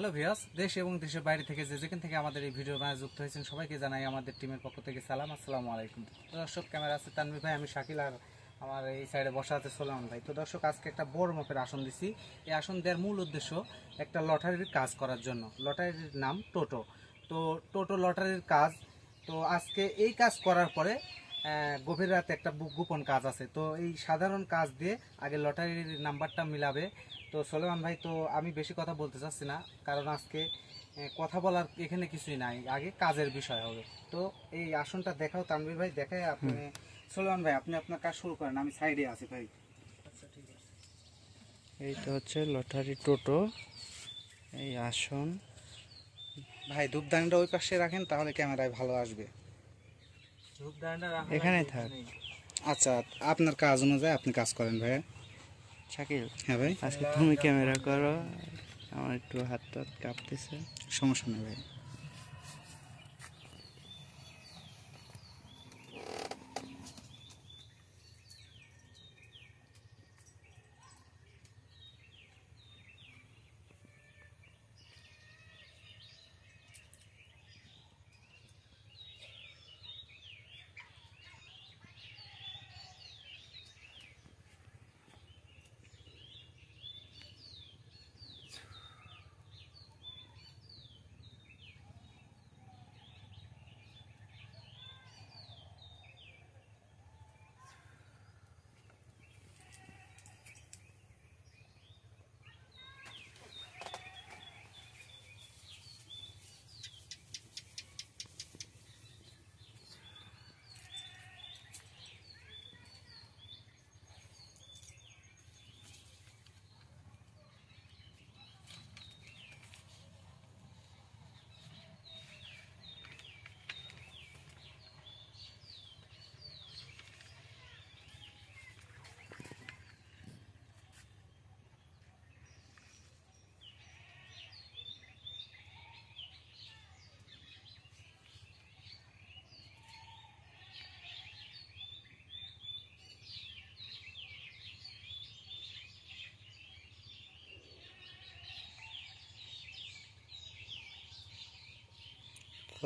Hello viewers, দেশ এবং দেশের বাইরে থেকে যেখান থেকে আমাদের এই ভিডিও বানায় যুক্ত হয়েছেন সবাইকে জানাই আমাদের টিমের পক্ষ থেকে সালাম, আসসালামু আলাইকুম। তো দর্শক, ক্যামেরা আছে তানভীর ভাই, আমি শাকিল, আর আমার এই সাইডে বসা আছে সোলামান ভাই। তো দর্শক, আজকে একটা বড় মাপের আসন দিছি। এই আসন দেওয়ার মূল উদ্দেশ্য একটা লটারির কাজ করার জন্য। লটারির নাম টোটো। তো টোটো লটারির কাজ। তো আজকে এই কাজ করার পরে গভীর রাতে একটা গোপন কাজ আছে। তো এই সাধারণ কাজ দিয়ে আগে লটারির নাম্বারটা মিলাবে। তো সোলেমান ভাই, তো আমি বেশি কথা বলতে চাচ্ছি না, কারণ আজকে কথা বলার এখানে কিছুই নাই, আগে কাজের বিষয় হবে। তো এই আসনটা দেখাও তানভীর ভাই, দেখায় আপনি সোলেমান ভাই আপনি আপনার কাজ শুরু করেন, আমি সাইডে আছি ভাই। আচ্ছা, ঠিক আছে। এইটা হচ্ছে লটারি টোটো, এই আসন। ভাই ধূপদানিটা ওই পাশে রাখেন, তাহলে ক্যামেরায় ভালো আসবে। এখানেই থাক। আচ্ছা, আপনার কাজ অনুযায়ী আপনি কাজ করেন ভাই। শাকিল, হ্যাঁ ভাই, আজকে তুমি ক্যামেরা করো, আমার একটু হাত কাঁপতেছে। সমস্যা নেই ভাই।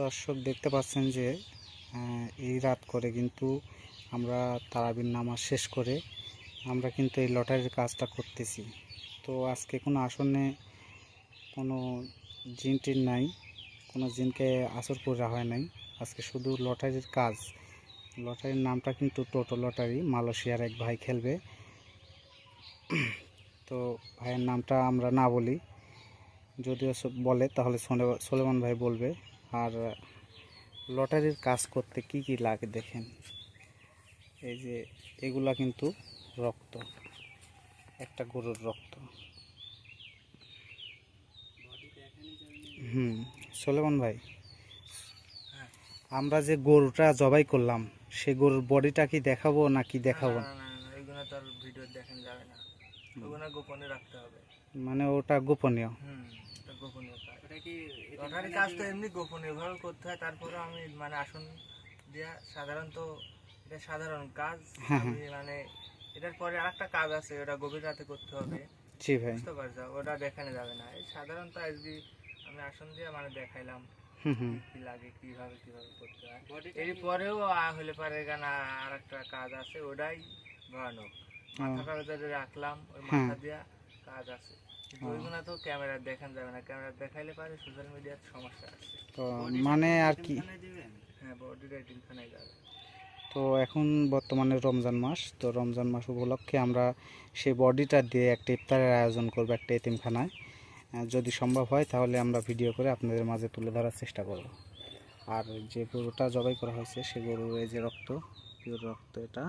দর্শক, দেখতে পাচ্ছেন যে এই রাত করে কিন্তু আমরা তারাবির নামাজ শেষ করে আমরা কিন্তু এই লটারির কাজটা করতেছি। তো আজকে কোনো আসনে কোনো জিনটির নাই, কোনো জিনকে আসর করা হয় নাই। আজকে শুধু লটারির কাজ। লটারির নামটা কিন্তু টোটো লটারি, মালয়েশিয়ার এক ভাই খেলবে। তো ভাইয়ের নামটা আমরা না বলি, যদিও বলে তাহলে সোলেমান ভাই বলবে। আর লটারির কাজ করতে কি কি লাগে দেখেন। এই যে এগুলা কিন্তু রক্ত, একটা গরুর রক্ত। সোলেমান ভাই, আমরা যে গরুটা জবাই করলাম সেই গরুর বডিটা কি দেখাবো না কি দেখাবো? এগুলো তো আর ভিডিও দেখানো যাবে না, ওগুলো গোপনে রাখতে হবে। মানে ওটা গোপনীয়। এটা গোপনীয় কাজ। ওটা কি লটারি কাজ তো এমনি গোপনীয় ভাবে করতে হয়, তারপরে আমি মানে আসন দিয়া সাধারণত এটা সাধারণ কাজ। হ্যাঁ, আমি মানে এটার পরে আরেকটা কাজ আছে, ওটা গভীর রাতে করতে হবে। জি ভাই। বুঝতে পারছো, ওটা দেখানো যাবে না। এই সাধারণত আজকে আমি আসন দিয়ে মানে দেখাইলাম কি লাগে, কিভাবে কিভাবে করতে হয়। এরপরেও হলে পারে এখানে আর একটা কাজ আছে, ওটাই ভয়ানক। মাথাটা ওদের রাখলাম, ওই মাথা দিয়া কাজ আছে, কিন্তু ওইগুলো তো ক্যামেরা দেখানো যাবে না। ক্যামেরা দেখাইলে পারে সোশ্যাল মিডিয়ার সমস্যা আছে। তো মানে আর কি, হ্যাঁ, বডি রাইটিং খানায় যাবে। তো এখন বর্তমানে রমজান মাস, তো রমজান মাস উপলক্ষে আমরা সেই বডিটা দিয়ে একটা ইফতারের আয়োজন করব একটা এতিমখানায়। যদি সম্ভব হয় তাহলে আমরা ভিডিও করে আপনাদের মাঝে তুলে ধরার চেষ্টা করব। আর যে গরুটা জবাই করা হয়েছে সে গরুর এই যে রক্ত, পিওর রক্ত এটা।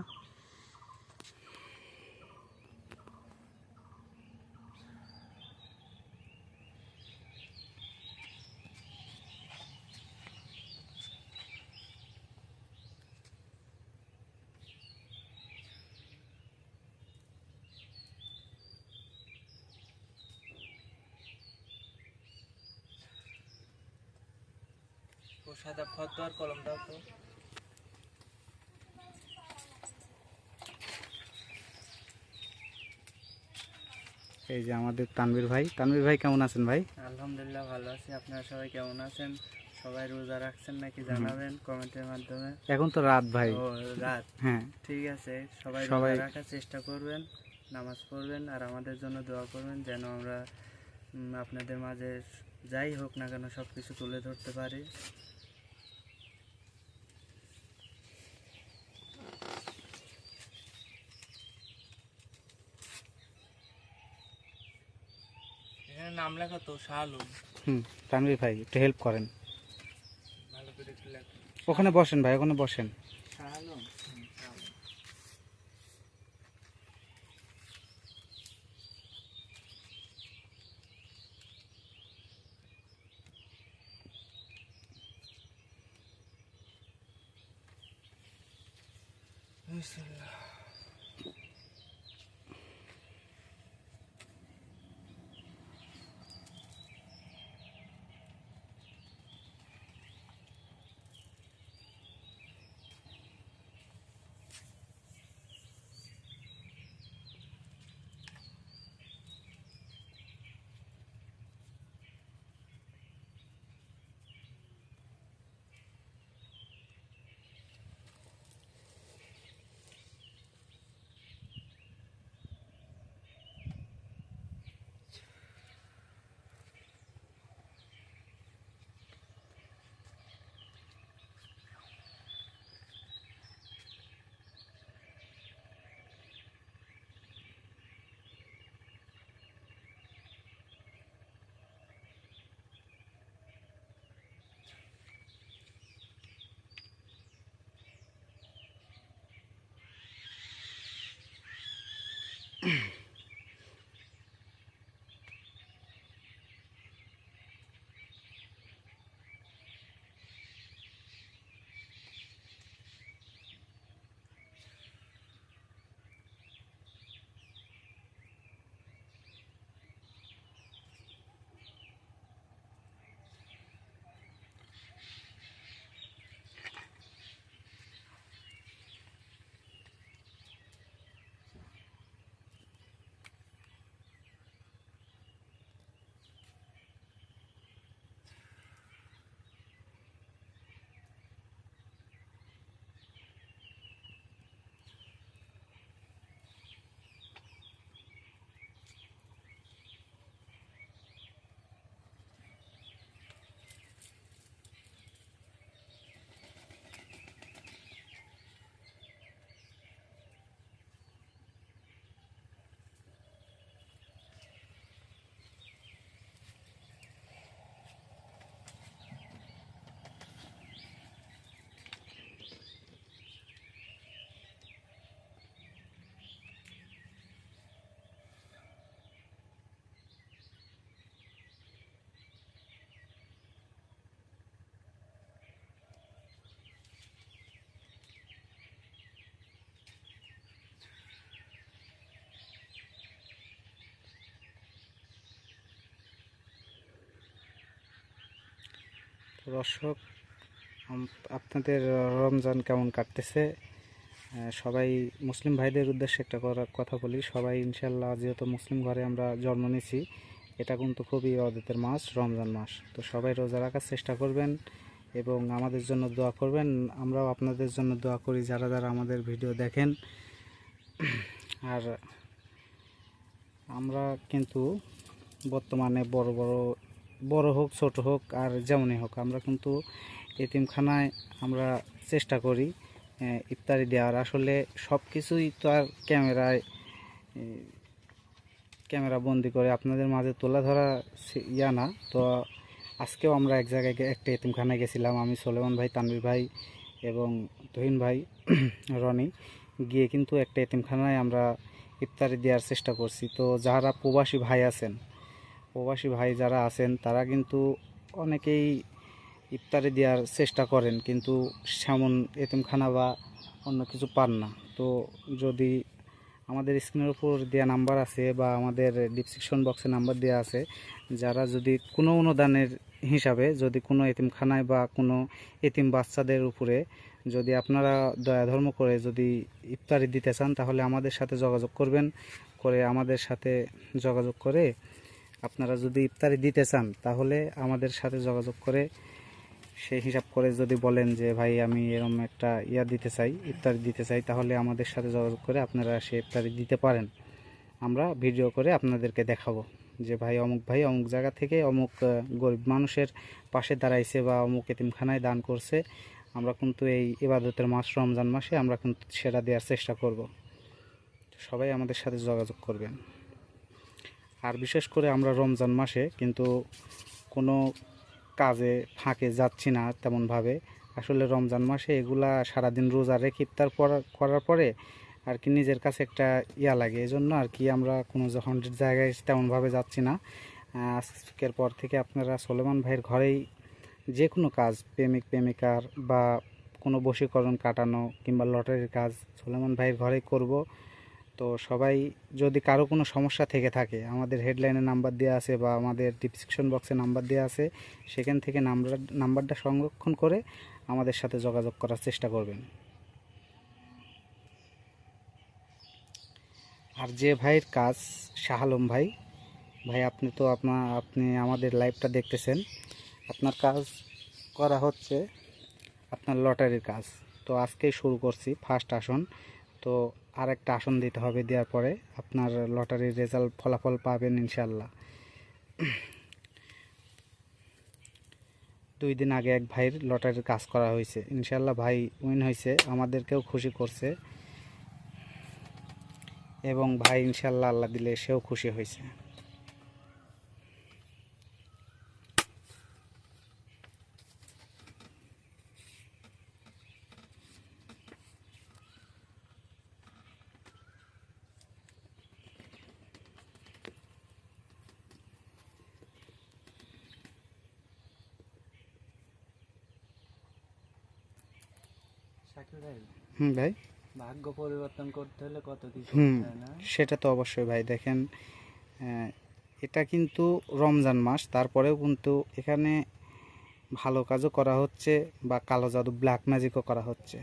ও সাদা ফর্দ আর কলম দাও তো। এই যে আমাদের তানভীর ভাই। তানভীর ভাই কেমন আছেন ভাই? আলহামদুলিল্লাহ ভালো আছি। আপনারা সবাই কেমন আছেন? সবাই রোজা রাখছেন নাকি জানাবেন কমেন্টের মাধ্যমে। এখন তো রাত ভাই। ও রাত, হ্যাঁ, ঠিক আছে। সবাই সবাই রোজা রাখার চেষ্টা করবেন, নামাজ পড়বেন আর আমাদের জন্য দোয়া করবেন যেন আমরা আপনাদের মাঝে যাই হোক না কেন সব কিছু তুলে ধরতে পারি। এখানে নাম লেখা তো শাহ আলম। তানভীর ভাই একটু হেল্প করেন। ভালো করে একটু লেখা ওখানে বসেন ভাই, ওখানে বসেন। শাহ আলম। শাহ আলম। বিসমিল্লাহ। দর্শক, আপনাদের রমজান কেমন কাটতেছে? সবাই মুসলিম ভাইদের উদ্দেশ্যে একটা কথা বলি, সবাই ইনশাল্লাহ যেহেতু মুসলিম ঘরে আমরা জন্ম নিয়েছি, এটা কিন্তু খুবই ইবাদতের মাস, রমজান মাস। তো সবাই রোজা রাখার চেষ্টা করবেন এবং আমাদের জন্য দোয়া করবেন। আমরাও আপনাদের জন্য দোয়া করি যারা যারা আমাদের ভিডিও দেখেন। আর আমরা কিন্তু বর্তমানে বড় হোক ছোট হোক আর যেমনই হোক, আমরা কিন্তু এতিমখানায় আমরা চেষ্টা করি ইফতারি দেওয়ার। আসলে সব কিছুই তো আর ক্যামেরা বন্দি করে আপনাদের মাঝে তোলা ধরা ইয়া না। তো আজকেও আমরা এক জায়গায় একটা এতিমখানায় গেছিলাম, আমি, সোলেমান ভাই, তানভীর ভাই এবং তুহিন ভাই, রনি, গিয়ে কিন্তু একটা এতিমখানায় আমরা ইফতারি দেওয়ার চেষ্টা করছি। তো যারা প্রবাসী ভাই যারা আছেন তারা কিন্তু অনেকেই ইফতারি দেওয়ার চেষ্টা করেন, কিন্তু সেমন এতিমখানা বা অন্য কিছু পান না। তো যদি আমাদের স্ক্রিনের উপর দেওয়া নাম্বার আছে বা আমাদের ডিসক্রিপশন বক্সে নাম্বার দেওয়া আছে, যারা যদি কোনো অনুদানের হিসাবে যদি কোনো এতিমখানায় বা কোনো এতিম বাচ্চাদের উপরে যদি আপনারা দয়া ধর্ম করে যদি ইফতারি দিতে চান, তাহলে আমাদের সাথে যোগাযোগ করবেন। করে আমাদের সাথে যোগাযোগ করে আপনারা যদি ইফতারি দিতে চান তাহলে আমাদের সাথে যোগাযোগ করে সেই হিসাব করে যদি বলেন যে ভাই আমি এরকম একটা দিতে চাই, ইফতারি দিতে চাই, তাহলে আমাদের সাথে যোগাযোগ করে আপনারা সেই ইফতারি দিতে পারেন। আমরা ভিডিও করে আপনাদেরকে দেখাবো যে ভাই অমুক জায়গা থেকে অমুক গরিব মানুষের পাশে দাঁড়াইছে বা অমুক এতিমখানায় দান করছে। আমরা কিন্তু এই ইবাদতের মাস রমজান মাসে আমরা কিন্তু সেটা দেওয়ার চেষ্টা করব। সবাই আমাদের সাথে যোগাযোগ করবেন। আর বিশেষ করে আমরা রমজান মাসে কিন্তু কোনো কাজে ফাঁকে যাচ্ছি না তেমনভাবে। আসলে রমজান মাসে এগুলা সারাদিন রোজা রেখে ইফতার করার পরে আর কি নিজের কাছে একটা লাগে, এই জন্য আর কি আমরা কোনো যখন জায়গায় তেমনভাবে যাচ্ছি না। আজকের পর থেকে আপনারা সোলেমান ভাইয়ের ঘরেই যে কোনো কাজ, প্রেমিকার বা কোনো বশীকরণ কাটানো কিংবা লটারির কাজ সোলেমান ভাইয়ের ঘরেই করব। তো সবাই যদি কারো কোনো সমস্যা থেকে থাকে আমাদের হেডলাইনে নাম্বার দেওয়া আছে বা আমাদের ডিসক্রিপশন বক্সে নাম্বার দেওয়া আছে, সেখান থেকে নাম্বারটা সংরক্ষণ করে আমাদের সাথে যোগাযোগ করার চেষ্টা করবেন। আর যে ভাইয়ের কাজ, শাহ আলম ভাই, আপনি তো আপনি আমাদের লাইভটা দেখতেছেন, আপনার কাজ করা হচ্ছে আপনার লটারির কাজ। তো আজকেই শুরু করছি ফার্স্ট আসন, তো আর একটা আসন দিতে হবে, দেওয়ার পরে আপনার লটারির রেজাল্ট ফলাফল পাবেন ইনশাল্লাহ। 2 দিন আগে এক ভাইয়ের লটারির কাজ করা হয়েছে, ইনশাল্লাহ ভাই উইন হয়েছে, আমাদেরকেও খুশি করছে এবং ভাই ইনশাল্লাহ আল্লাহ দিলে সেও খুশি হয়েছে। শাকিল ভাই, ভাই ভাগ্য পরিবর্তন করতে হলে কত কিছু না? সেটা তো অবশ্যই ভাই। দেখেন, এটা কিন্তু রমজান মাস, তারপরেও কিন্তু এখানে ভালো কাজও করা হচ্ছে বা কালো জাদু ব্ল্যাক ম্যাজিকও করা হচ্ছে।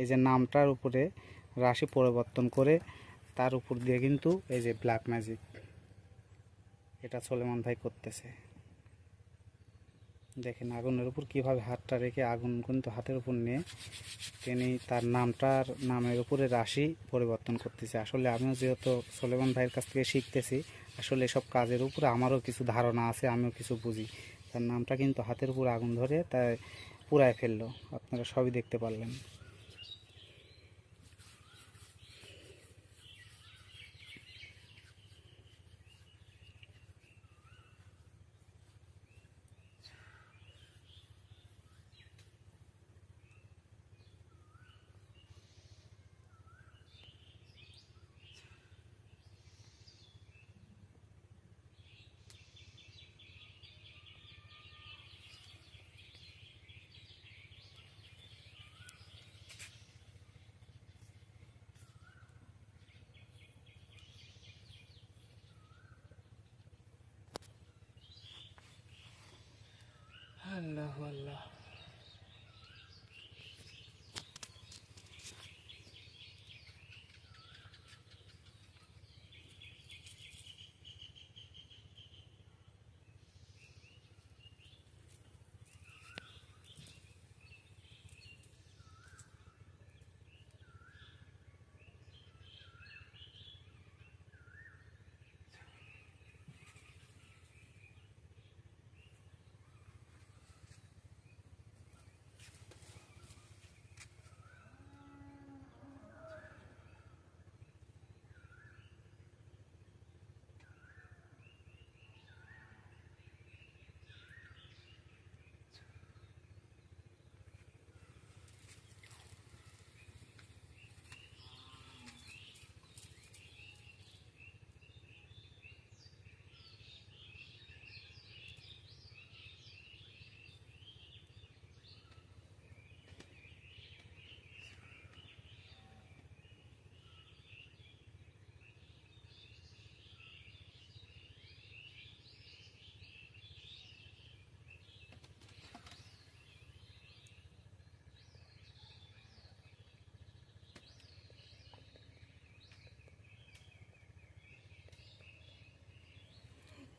এই যে নামটার উপরে রাশি পরিবর্তন করে তার উপর দিয়ে কিন্তু এই যে ব্ল্যাক ম্যাজিক, এটা সোলেমান ভাই করতেছে। দেখেন আগুনের উপর কিভাবে হাতটা রেখে আগুন কিন্তু হাতের উপর নিয়ে তিনি তার নামের উপরে রাশি পরিবর্তন করতেছে। আসলে আমিও যেহেতু সোলেমান ভাইয়ের কাছ থেকে শিখতেছি, আসলে এসব কাজের উপরে আমারও কিছু ধারণা আছে, আমিও কিছু বুঝি। তার নামটা কিন্তু হাতের উপর আগুন ধরে তাই পুড়ায় ফেললো, আপনারা সবই দেখতে পারলেন। আল্লাহ আল্লাহ।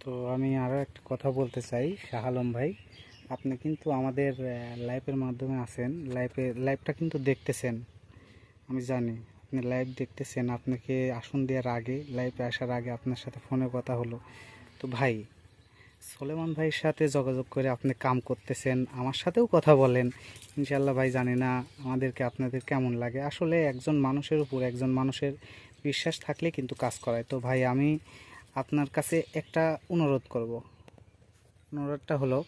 তো আমি আরও একটা কথা বলতে চাই, শাহ আলম ভাই, আপনি কিন্তু আমাদের লাইভের মাধ্যমে আছেন, লাইভটা কিন্তু দেখতেছেন, আমি জানি আপনি লাইভ দেখতেছেন। আপনাকে আসন দেওয়ার আগে, লাইভে আসার আগে আপনার সাথে ফোনে কথা হলো। তো ভাই, সোলেমান ভাইয়ের সাথে যোগাযোগ করে আপনি কাম করতেছেন, আমার সাথেও কথা বলেন। ইনশাল্লাহ ভাই, জানি না আমাদেরকে আপনাদের কেমন লাগে। আসলে একজন মানুষের উপর একজন মানুষের বিশ্বাস থাকলে কিন্তু কাজ করায়। তো ভাই, আমি আপনার কাছে একটা অনুরোধ করব। অনুরোধটা হলো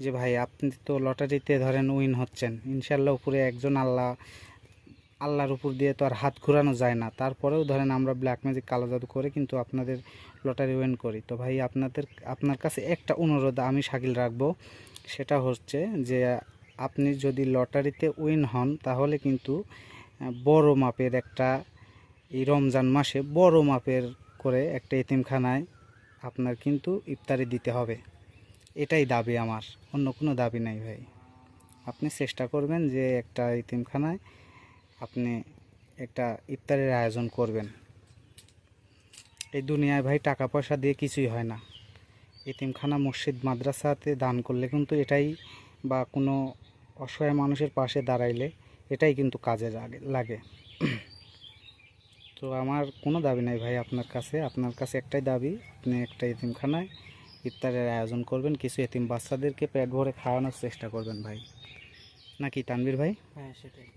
যে ভাই, আপনি তো লটারিতে ধরেন উইন হচ্ছেন, ইনশাল্লাহ উপরে একজন আল্লাহর উপর দিয়ে তো আর হাত ঘোরানো যায় না। তারপরেও ধরেন আমরা ব্ল্যাক ম্যাজিক, কালো জাদু করে কিন্তু আপনাদের লটারি উইন করি। তো ভাই, আপনার কাছে একটা অনুরোধ আমি শাকিল রাখবো, সেটা হচ্ছে যে আপনি যদি লটারিতে উইন হন তাহলে কিন্তু বড় মাপের একটা, এই রমজান মাসে বড় মাপের করে একটা এতিমখানায় আপনার কিন্তু ইফতারি দিতে হবে। এটাই দাবি আমার, অন্য কোনো দাবি নাই ভাই। আপনি চেষ্টা করবেন যে একটা এতিমখানায় আপনি একটা ইফতারের আয়োজন করবেন। এই দুনিয়ায় ভাই টাকা পয়সা দিয়ে কিছুই হয় না। এতিমখানা, মসজিদ, মাদ্রাসাতে দান করলে কিন্তু এটাই, বা কোনো অসহায় মানুষের পাশে দাঁড়াইলে এটাই কিন্তু কাজে লাগে। তো আমার কোনো দাবি নাই ভাই আপনার কাছে একটাই দাবি, আপনি একটা এতিমখানায় ইফতারের আয়োজন করবেন, কিছু এতিম বাচ্চাদেরকে পেট ভরে খাওয়ানোর চেষ্টা করবেন ভাই, নাকি তানভীর ভাই? হ্যাঁ, সেটাই।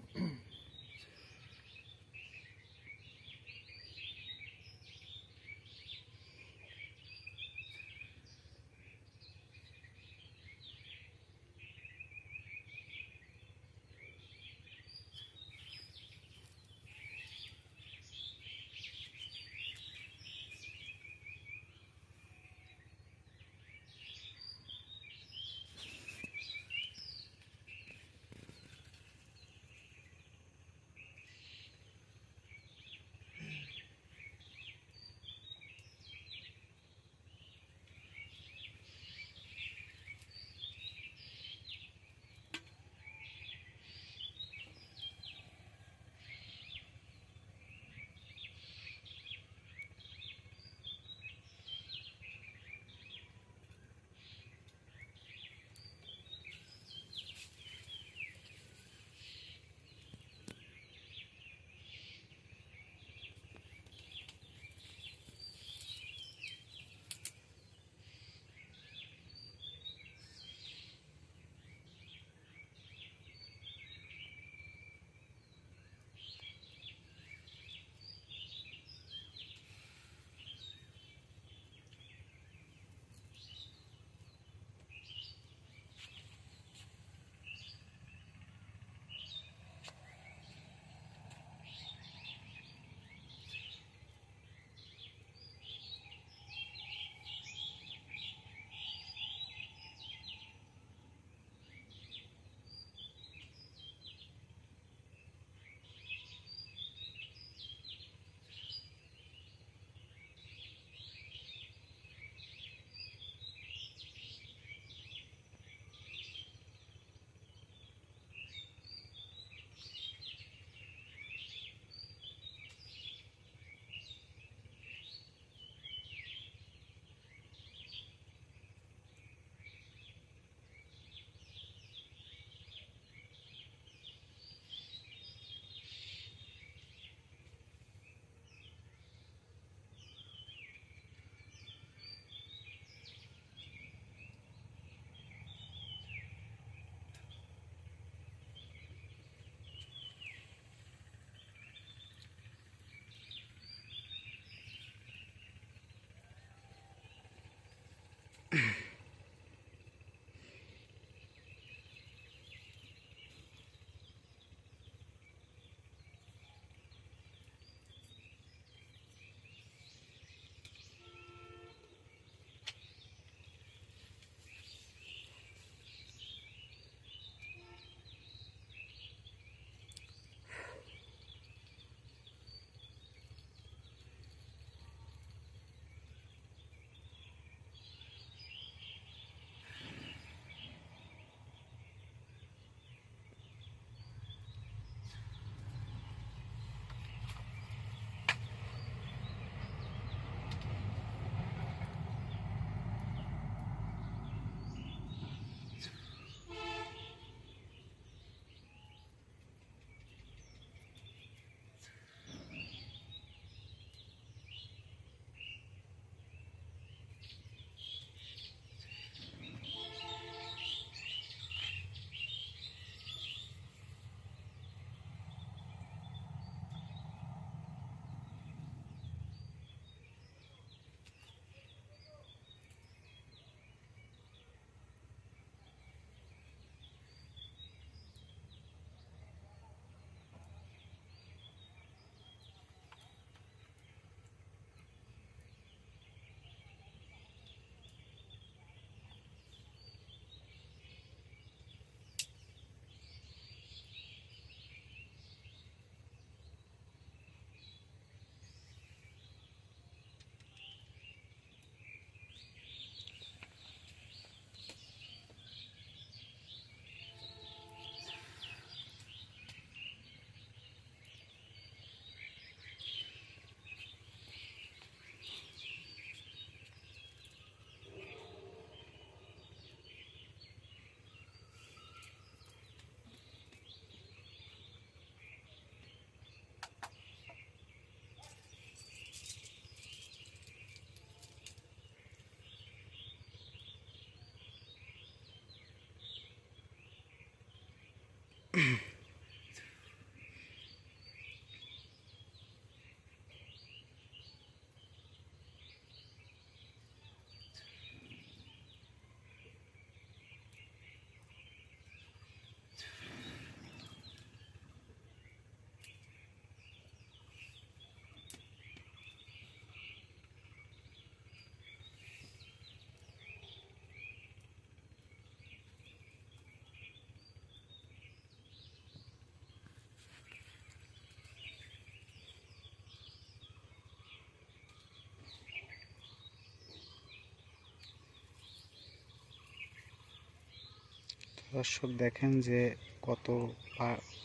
দর্শক দেখেন যে কত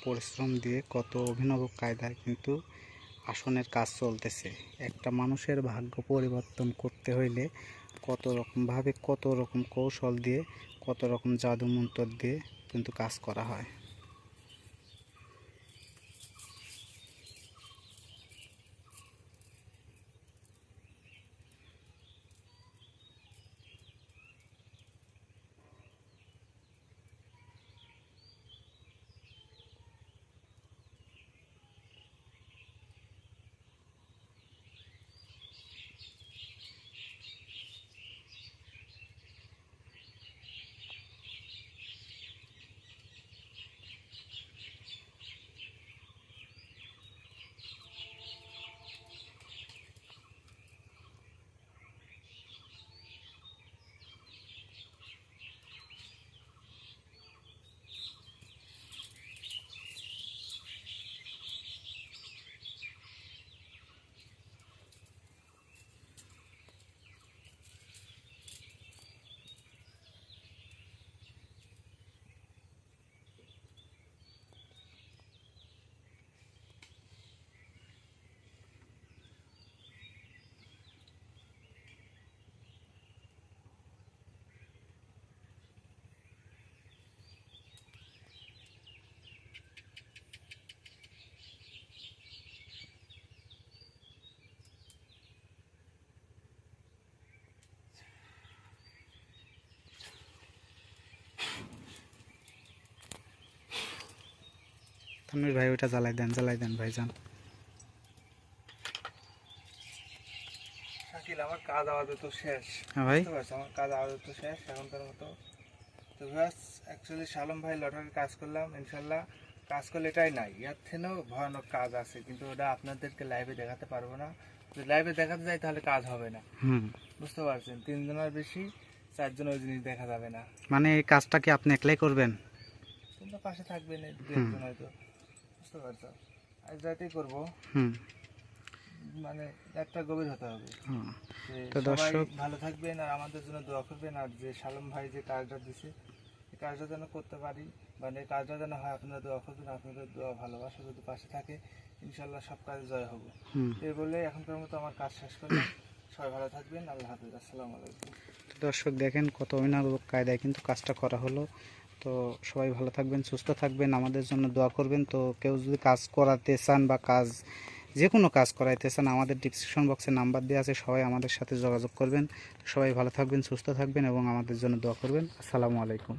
পরিশ্রম দিয়ে কত অভিনব কায়দায় কিন্তু আসনের কাজ চলতেছে। একটা মানুষের ভাগ্য পরিবর্তন করতে হইলে কত রকমভাবে, কত রকম কৌশল দিয়ে, কত রকম জাদু মন্ত্র দিয়ে কিন্তু কাজ করা হয়। তানভীর ভাই ওইটা জ্বালাই দেন ভাইজান। শাকিল, আমার কাজ আপাতত শেষ। হ্যাঁ ভাই, বুঝতে পারছো, আমার কাজ আপাতত শেষ এখনকার মতো। তো ব্যাস, অ্যাকচুয়ালি শালম ভাই লটারির কাজ করলাম, ইনশাল্লাহ কাজ করলে এটাই নাই, ইয়ার থেকেও ভয়ানক কাজ আছে, কিন্তু ওটা আপনাদেরকে লাইভে দেখাতে পারবো না। যদি লাইভে দেখাতে যাই তাহলে কাজ হবে না। বুঝতে পারছেন, 3 জনের বেশি 4 জন ওই জিনিস দেখা যাবে না। মানে এই কাজটা কি আপনি একলাই করবেন? তোমরা পাশে থাকবেন, 2-1 জন হয়তো। বুঝতে পারছো, আজ রাতেই করবো। মানে একটা গভীর হতে হবে। তো সবাই দর্শক ভালো থাকবেন আর আমাদের জন্য দোয়া করবেন। আর যে শালম ভাই যে কাজটা দিছে, এই কাজটা যেন করতে পারি, মানে এই কাজটা যেন হয়, আপনারা দোয়া করবেন। আপনাদের দোয়া ভালোবাসা যদি পাশে থাকে, ইনশাল্লাহ সব কাজে জয় হবো। এই বলে এখনকার মতো আমার কাজ শেষ করলাম। সবাই ভালো থাকবেন, আল্লাহ হাফিজ, আসসালামু আলাইকুম। দর্শক দেখেন কত অভিনব কায়দায় কিন্তু কাজটা করা হলো। তো সবাই ভালো থাকবেন, সুস্থ থাকবেন, আমাদের জন্য দোয়া করবেন। তো কেউ যদি কাজ করাতে চান বা কাজ যে কোনো কাজ করাইতে চান, আমাদের ডিসক্রিপশন বক্সে নাম্বার দেওয়া আছে, সবাই আমাদের সাথে যোগাযোগ করবেন। তো সবাই ভালো থাকবেন, সুস্থ থাকবেন এবং আমাদের জন্য দোয়া করবেন। আসসালামু আলাইকুম।